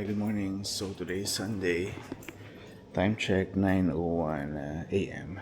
Hi, good morning. So today is Sunday. Time check 9:01 AM.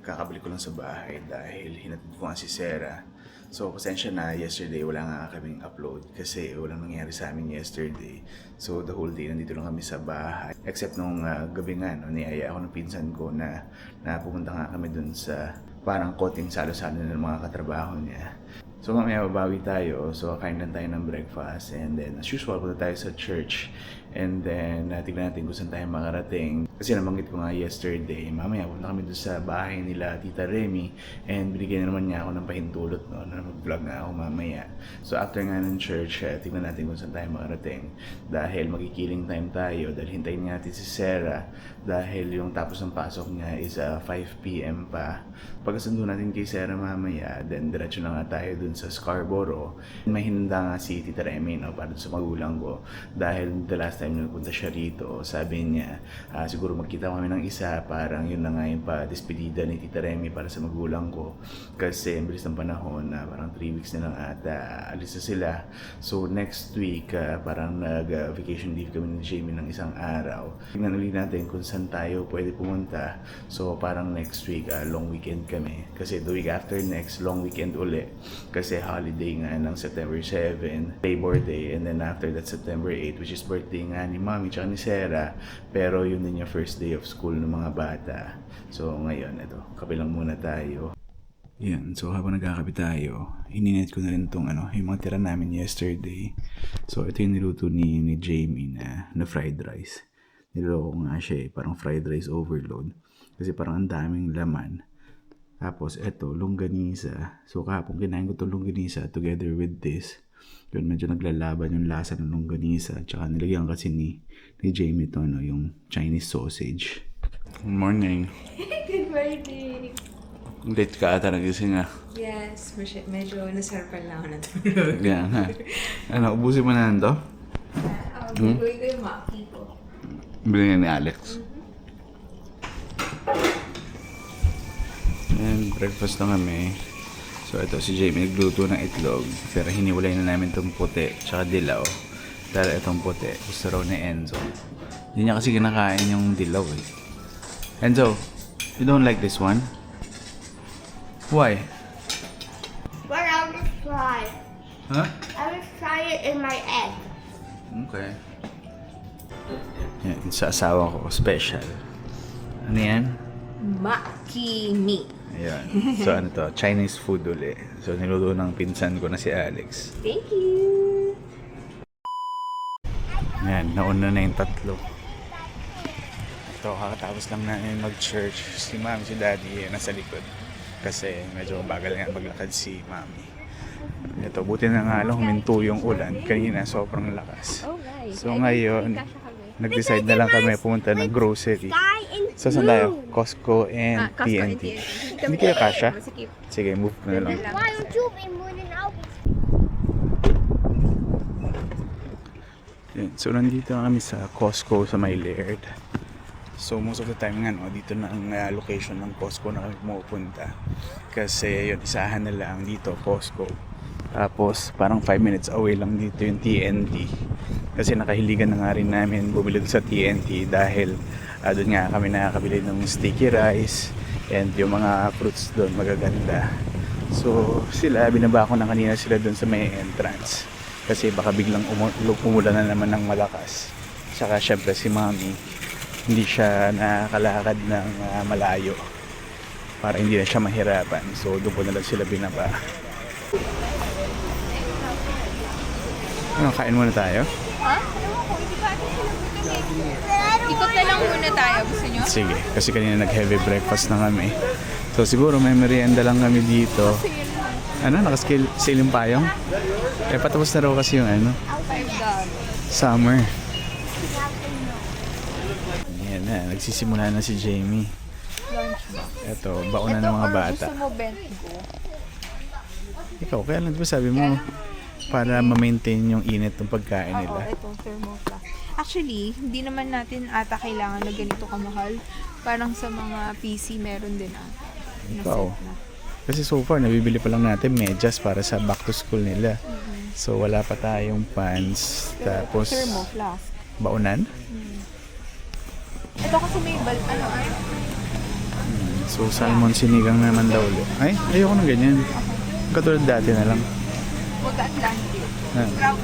Kakabalik ko lang sa bahay dahil hinatid ko nga si Sarah. So pasensya na, yesterday wala nga kaming upload kasi walang nangyari sa amin yesterday. So the whole day nandito lang kami sa bahay. Except nung gabi nga, niyaya ako ng pinsan ko na pupunta nga kami dun sa parang konting salo-salo ng mga katrabaho niya. So mamaya babawi tayo, so kain lang tayo ng breakfast and then as usual punta tayo sa church and then tignan natin kung saan tayo makarating. Kasi nabanggit ko nga yesterday, mamaya punta kami doon sa bahay nila Tita Remy and binigyan naman niya ako ng pahintulot na mag-vlog na ako mamaya. So after nga ng church, tignan natin kung saan tayo makarating dahil magkikiling time tayo dahil hintayin natin si Sarah dahil yung tapos ng pasok niya is 5 PM pa. Pagkasundo natin kay Sarah mamaya, then diretso na nga tayo dun sa Scarborough. May hinanda nga si Tita Remy para sa magulang ko dahil the last time na nagpunta siya rito, sabi niya siguro magkita kami ng isa, parang yun na nga yung pa-despedida ni Tita Remy para sa magulang ko kasi ang bilis ng panahon na parang 3 weeks na lang ata alis na sila. So next week parang nag-vacation leave kami ni Jamie ng isang araw. Tingnan ulit natin kung saan tayo pwede pumunta. So parang next week long weekend kami kasi the week after next long weekend uli kasi holiday nga ng September 7, Labor Day, and then after that September 8, which is birthday nga ni Mami tsaka ni Sarah, pero yun din yung first day of school ng mga bata. So ngayon, ito, kape lang muna tayo. Yan, so habang nagkakape tayo, hininit ko na rin itong yung mga tira namin yesterday. So ito yung niluto ni Jamie na fried rice. Niloko nga siya parang fried rice overload kasi parang ang daming laman. Tapos eto, longganisa. So kahapon kinain ko itong longganisa together with this. Yun, medyo naglalaban yung lasa ng longganisa. Tsaka nilagyan kasi ni Jamie ito, yung Chinese sausage. Good morning. Good morning. Late ka ata nagising nga. Yes, medyo nasarapan lang ako ng tulog. Kaya nga. Ubusin mo na nito? Gagawin ko yung maki ko. Bili ni Alex. And breakfast na kami. So ito si Jamie nagluto ng itlog. Pero hiniwalay na namin itong puti tsaka dilaw. Dahil itong puti gusto raw ni Enzo. Hindi niya kasi kinakain yung dilaw eh. Enzo, you don't like this one? Why? But I will try. Huh? I will try it in my egg. Okay. Yan, sa asawa ko, special. Ano yan? Maki meat. Ayan. So ano to? Chinese food uli. So niluto ng pinsan ko na si Alex. Thank you. Ayan, nauna na yung tatlo. Ito, kakatapos lang namin mag-church. Si Mami, si Daddy, nasa likod. Kasi medyo bagal nga maglakad si Mami. Ito, buti na nga lang huminto yung ulan. Kanina, sobrang lakas. So ngayon, nag-decide na lang kami pumunta ng grocery. So saan tayo? Costco and TNT. Hindi kaya kasha? Sige, move na lang. Why don't you be moving out? Yan. So nandito na kami sa Costco sa May Laird. So most of the time nga dito na ang location ng Costco na kami pumupunta. Kasi yun, isahan na lang dito, Costco. Tapos parang 5 minutes away lang dito yung TNT. Kasi nakahiligan na nga rin namin bumili sa TNT dahil doon nga kami nakakabili ng sticky rice and yung mga fruits doon magaganda. So sila, binaba ko na kanina sila doon sa may entrance. Kasi baka biglang umulan na naman ng malakas. Saka syempre si Mami, hindi siya nakakalakad ng malayo para hindi na siya mahirapan. So doon ko na lang sila binaba. Kain muna tayo? Ha? Ewan ko, hindi ba atin sila ikot na lang muna tayo. Gusto nyo? Sige, kasi kanina nag-heavy breakfast na kami. So siguro may merienda lang kami dito. Nakaskil yung payong? Patapos na raw kasi yung $5. summer. Yan na, nagsisimula na si Jamie. Lunch ba? Ito, baon na ng mga bata. Gusto mo bento? Ikaw, kaya lang diba sabi mo, para ma-maintain yung init ng pagkain Oo, nila. itong thermoflask. Actually, hindi naman natin ata kailangan na ganito kamahal. Parang sa mga PC meron din ata. Na Ikaw. set na. Kasi so far, nabibili pa lang natin medyas para sa back to school nila. So wala pa tayong pants. Tapos, Thermoflask. Baunan? Ito kasi may So, salmon sinigang naman daw ulit. Ay, ayoko ng ganyan. Katulad dati na lang. Mag-Atlantic. Ah. Trout.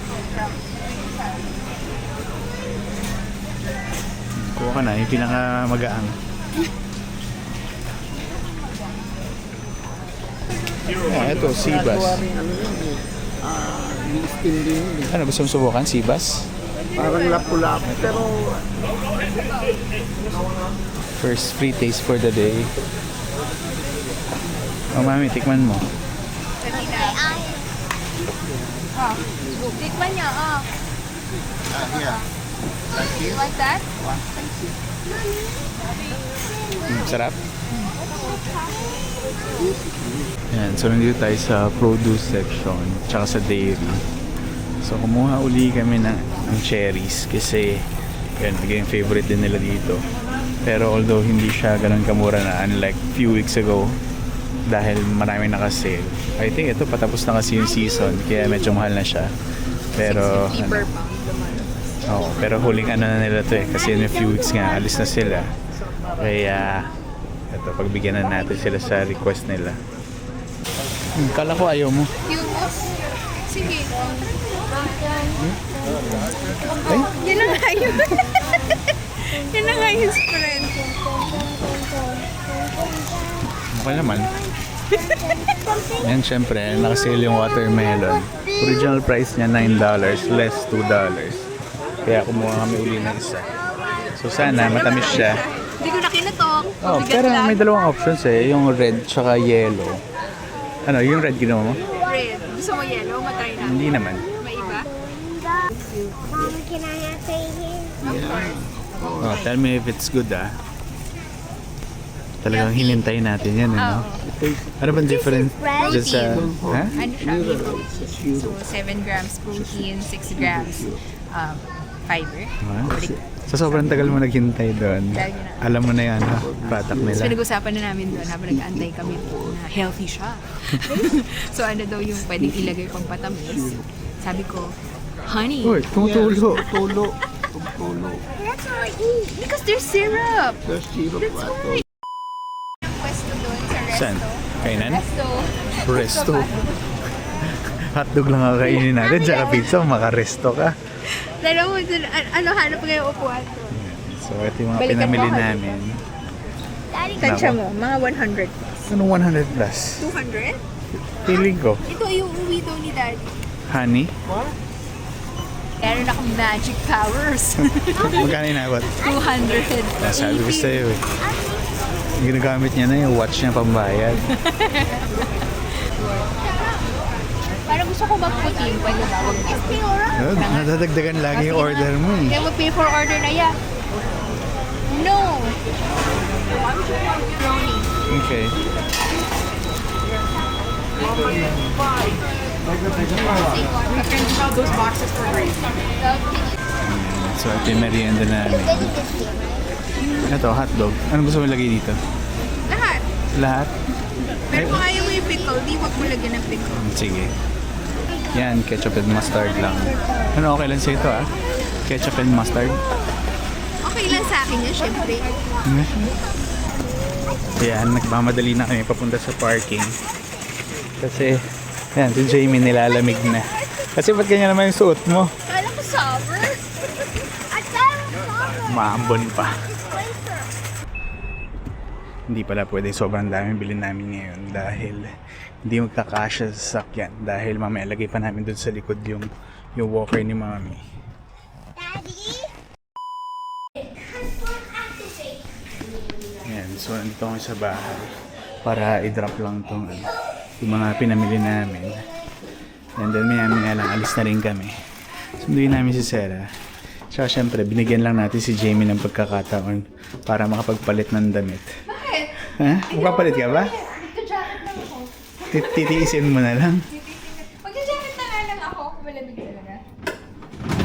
Kuha ka na, yung pinakamagaang. Ito, sibas. Ano, gusto mong subukan? Sibas? Parang lapu-lapu. Pero First free taste for the day. Oh, mami, tikman mo. Tikman niya, yeah. Like that? Sarap? Yan, so nandito tayo sa produce section, tsaka sa dairy. So kumuha uli kami ng cherries kasi yan, naging favorite din nila dito. Pero although hindi siya ganun kamura na unlike few weeks ago dahil maraming naka-sale. I think ito patapos na kasi yung season kaya medyo mahal na siya. Pero 650 per pound naman. Oo, pero huling ano na nila to kasi in a few weeks nga alis na sila. Kaya ito, pagbigyan na natin sila sa request nila. Kala ko ayaw mo. Hummus? Sige. Ay, Yan na nga yun. Yan na nga yung spread. okay naman. Yan, syempre, nakasale yung watermelon. Original price niya $9, less $2. Kaya kumuha kami uli ng isa. So sana matamis siya. Hindi ko na kinatok. Oh, Mabigat pero lang. may dalawang options eh, yung red tsaka yellow. Ano, yung red ginawa mo? Red. Gusto mo yellow? Matry na. Hindi naman. May iba? Mom, can I have say here? Of course. Oh, tell me if it's good ah. Talagang hinintay natin yan, ano? Ano bang difference? Just sa... Ha? Ano siya? So, 7 grams protein, 6 grams fiber. Ah, sa sobrang tagal mo naghintay doon, alam mo na yan, ha? Patak So, nila. pinag-usapan na namin doon habang nag-aantay kami na healthy siya. So, ano daw yung pwedeng ilagay pang patamis? Sabi ko, honey. Uy, tumutulo. tulo. That's all I eat. Because there's syrup. There's syrup That's ato. why. Pwesto doon sa resto. Saan? Kainan? Resto. Resto. Hotdog lang ang kainin natin, tsaka pizza, makaresto ka. Dalawa mo doon, hanap kayo upuan doon. So, ito yung mga Balikan pinamili mo. namin. Daddy, Tansya mo, mga 100 plus. Anong 100 plus? 200? Feeling ko. Ito yung uwi daw ni Daddy. Honey? Meron akong magic powers. Magkano inabot? 200. Sabi ko sa'yo eh. Yung ginagamit niya na yung watch niya pambayad. Parang gusto ko magputing, pwede ba? Huwag na. Nadadagdagan lagi yung order mo eh. Kaya mag-pay for order na yan. No! Brownie. Okay. Those boxes for grace. So ito yung merienda namin. Ito, hotdog. Ano gusto mo lagay dito? Lahat. Lahat? Pero kung ayaw mo yung pickle, di wag mo lagyan ng pickle. Sige. Yan, ketchup and mustard lang. Ano, okay lang sa ito ah? Ketchup and mustard? Okay lang sa akin yan, syempre. Yan, nagmamadali na kami papunta sa parking. Kasi, yan, si Jamie nilalamig na. Kasi ba't ganyan naman yung suot mo? Kala ko sour. I thought it was summer. Maambon pa. Hindi pala pwede sobrang daming bilhin namin ngayon dahil hindi magkakasya sa sakyan dahil mamaya lagay pa namin dun sa likod yung walker ni Mami. Daddy? Yan, so nandito kami sa bahay para i-drop lang tong yung mga pinamili namin. And then maya lang alis na rin kami. Sunduin namin si Sarah. Tsaka syempre binigyan lang natin si Jamie ng pagkakataon para makapagpalit ng damit. Bakit? Ha? Magpapalit ka ba? Nagka-jacket lang ako. Titiisin mo na lang. Mag-jacket na nga lang ako. Malamig talaga.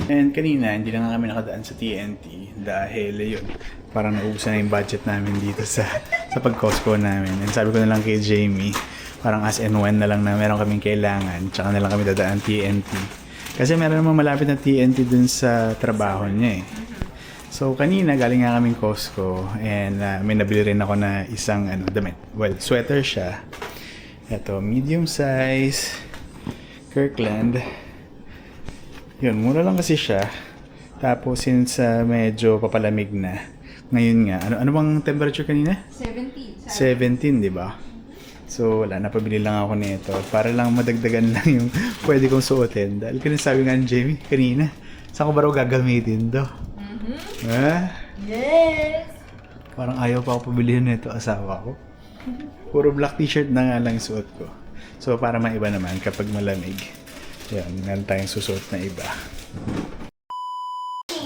And kanina, hindi na nga kami nakadaan sa TNT dahil yun, parang naubusan na yung budget namin dito sa pag-Costco namin. And sabi ko na lang kay Jamie, parang as and when na lang na meron kaming kailangan, tsaka na lang kami dadaan TNT. Kasi meron naman malapit na TNT dun sa trabaho niya eh. So kanina galing nga kaming Costco and may nabili rin ako na isang damit. Well, sweater siya. Ito, medium size, Kirkland. Yun, mura lang kasi siya. Tapos since medyo papalamig na. Ngayon nga, ano bang temperature kanina? 17. 17, di ba? So wala, napabili lang ako nito para lang madagdagan lang yung pwede kong suotin. Dahil sabi nga ni Jamie kanina, saan ko ba raw gagamitin to? Yes! Parang ayaw pa ako pabilihin nito asawa ko. Puro black t-shirt na nga lang suot ko. So para maiba naman kapag malamig. Yan, meron tayong susuot na iba.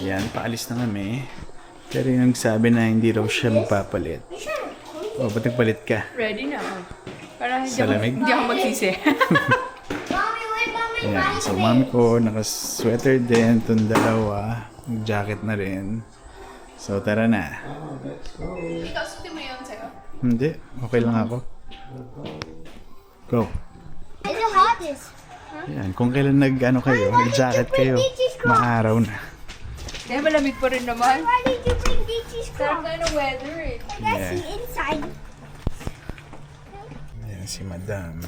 Yan, paalis na kami. Pero yung nagsabi na hindi raw siya magpapalit. O, ba't nagpalit ka? Ready na ako. Para hindi Sa lamig? Hindi ako magsisi. Mommy, wait, mommy, Ayan, so mami ko, naka-sweater din, itong dalawa. Jacket na rin. So tara na. Ikaw, suti mo yun sa'yo? Hindi, okay lang ako. Go. It's the hottest. Yan, kung kailan nag-jacket kayo, maaraw na. Dahil malamig pa rin naman. Why did you bring Daisy's Sarap clothes? na ng weather eh. That's the inside. Ayan si Madam.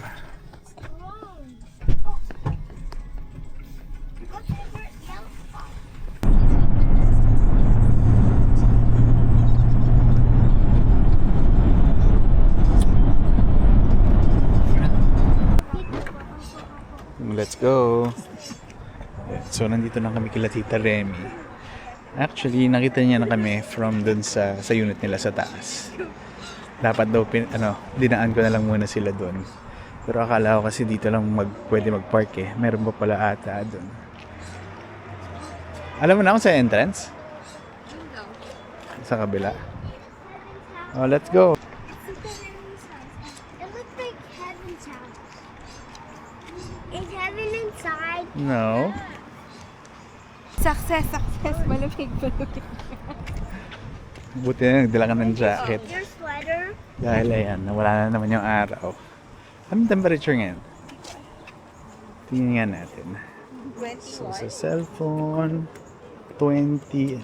Let's go. So nandito na kami kila Tita Remy. Actually, nakita niya na kami from dun sa unit nila sa taas. Dapat daw dinaan ko na lang muna sila dun. Pero akala ko kasi dito lang pwede mag-park eh. Meron pa pala ata dun. Alam mo na kung sa entrance? Sa kabila. Oh, let's go. It looks like heaven's house. Is heaven inside? No. Success. Malamig. Buti na nagdala ka ng jacket. Your sweater? Dahil ayan, nawala na naman yung araw. Anong temperature ngayon? Tingnan nga natin. 21. So sa cellphone, 19.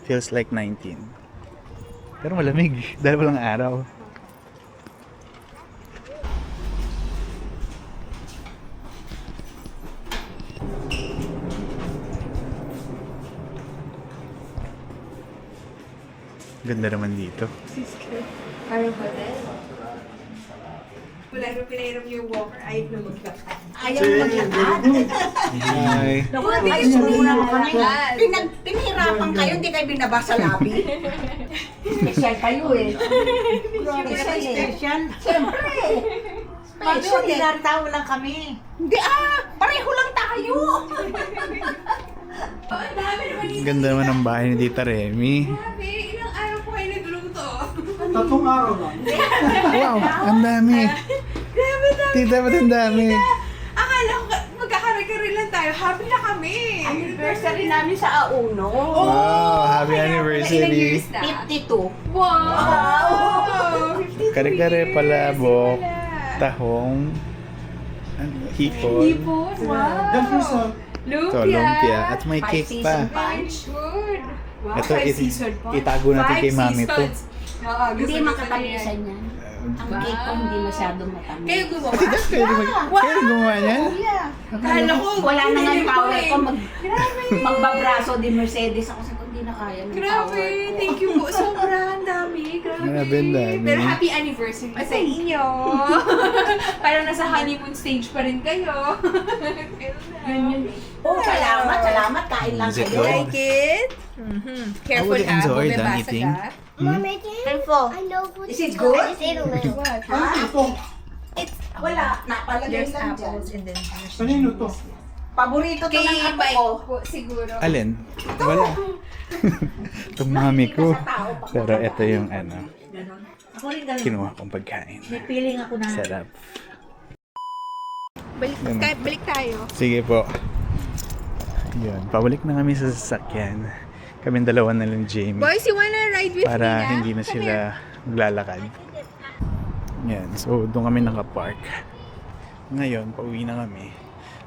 Feels like 19. Pero malamig dahil walang araw. Ganda naman dito. Ano ba din? Wala nung pinairam yung walker, ayaw na maglakad. Ayaw maglakad. Hi. Naku, ayos muna kami. Pinahirapan kayo, hindi kayo binabasa labi. Special kayo eh. Special. Siyempre. Special. Ordinary tao lang kami. Hindi pareho lang tayo. Ang dami naman yung Ganda naman ng bahay ni Tita Remy. sabi. Ilang araw po kayo nagluto? Tatlong araw lang. Wow, ang dami. Grabe dami. Tita, ba't ang dami? Akala ko magkakaroon lang tayo. Happy na kami. Anniversary namin sa Auno. Wow, happy Ilang anniversary. years na? 52. Wow! 52 Kare-kare years. palabok, Wala. tahong, hipon, Hipon. Wow! Yan po sa so, lumpia, at may Five cake season pa. pa. Very good. Wow, Ito, 5 season pa. itago natin kay Mami to. Oo, Hindi gusto makatamisan yan. Ang cake ko hindi masyadong matamis. Kayo gumawa? Kaya gumawa niyan? Kala ko, Wala na nga yung power ko. Grabe. Magbabraso di Mercedes ako sa hindi na kaya ng Grabe. power ko. Thank you po. Sobrang dami. Grabe. Grabe, ang dami. Pero happy anniversary sa inyo. Parang nasa honeymoon stage pa rin kayo. Oh, salamat, salamat. Kain lang Is it kayo. good? Like it? Careful would you ha. enjoy Bumibasa that eating? ka. Mommy, do you? Careful. I know what Is it to do. good? I just ate a little. What? Wala, napalagay There's lang dyan. apples and then there's kanino to? Paborito to Kay ng apo Mike ko. po, siguro. Alin? Wala. Itong mami ko. Sa tao, pag Pero ito yung Ganon. Ako rin ganun. kinuha kong pagkain. May feeling ako na. Sarap. Balik tayo. Sige po. Yun, pabalik na kami sa sasakyan. Kaming dalawa na lang, Jamie. Boys, you wanna ride with me Para na? hindi na sila maglalakad. Yan, so doon kami nakapark. Ngayon, pauwi na kami.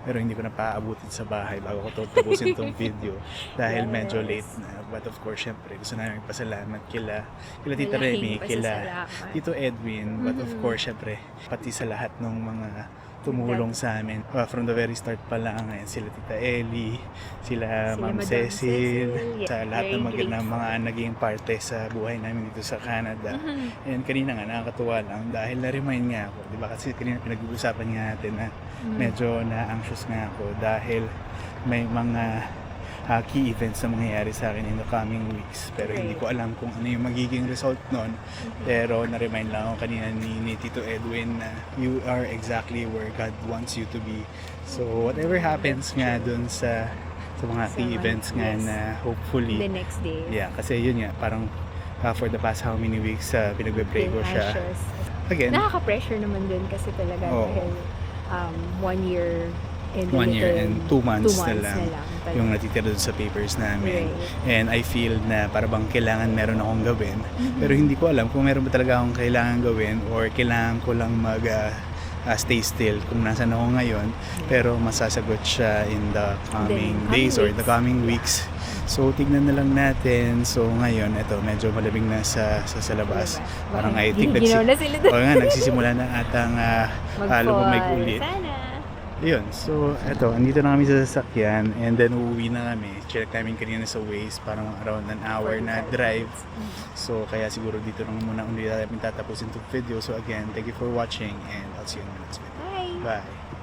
pero hindi ko na paaabutin sa bahay bago ko tapusin tong video dahil medyo late na. But of course, syempre, gusto namin pasalamat kila Tita Remy, Malaking kila pasasalamat. Tito Edwin, but of course, syempre, pati sa lahat ng mga tumulong sa amin. From the very start pa lang, sila Tita Ellie, sila Ma'am Madam Cecil, Cecil, sa lahat very ng grateful. mga naging parte sa buhay namin dito sa Canada. And kanina nga, nakakatuwa lang dahil na-remind nga ako, di ba? Kasi kanina pinag-uusapan nga natin na medyo na-anxious nga ako dahil may mga key events na mangyayari sa akin in the coming weeks. Pero hindi ko alam kung ano yung magiging result nun. Pero na-remind lang ako kanina ni Tito Edwin na you are exactly where God wants you to be. So whatever happens nga dun sa mga key events nga yes. na hopefully The next day. yeah, kasi yun nga, parang for the past how many weeks, pinagbe-pray ko siya. Anxious. Again, Nakaka-pressure naman din kasi talaga Oo. dahil 1 year and 1 year and 2 months, na lang talaga. yung natitira dun sa papers namin. Right. And I feel na para bang kailangan meron akong gawin. Pero hindi ko alam kung meron ba talaga akong kailangan gawin or kailangan ko lang stay still kung nasan ako ngayon. Pero masasagot siya in the coming days or the coming weeks. So, tignan na lang natin. So, ngayon, ito, medyo malamig na sa labas. Parang I think Ginaw na sila doon. nagsisimula na atang lumamig Mag-fall. ulit. Sana. Yun, so eto, andito na kami sa sasakyan and then uuwi na kami. Check namin kanina sa Waze, parang around an hour na drive. So kaya siguro dito lang muna ulit namin tatapusin itong video. So again, thank you for watching and I'll see you in the next video. Bye. Bye!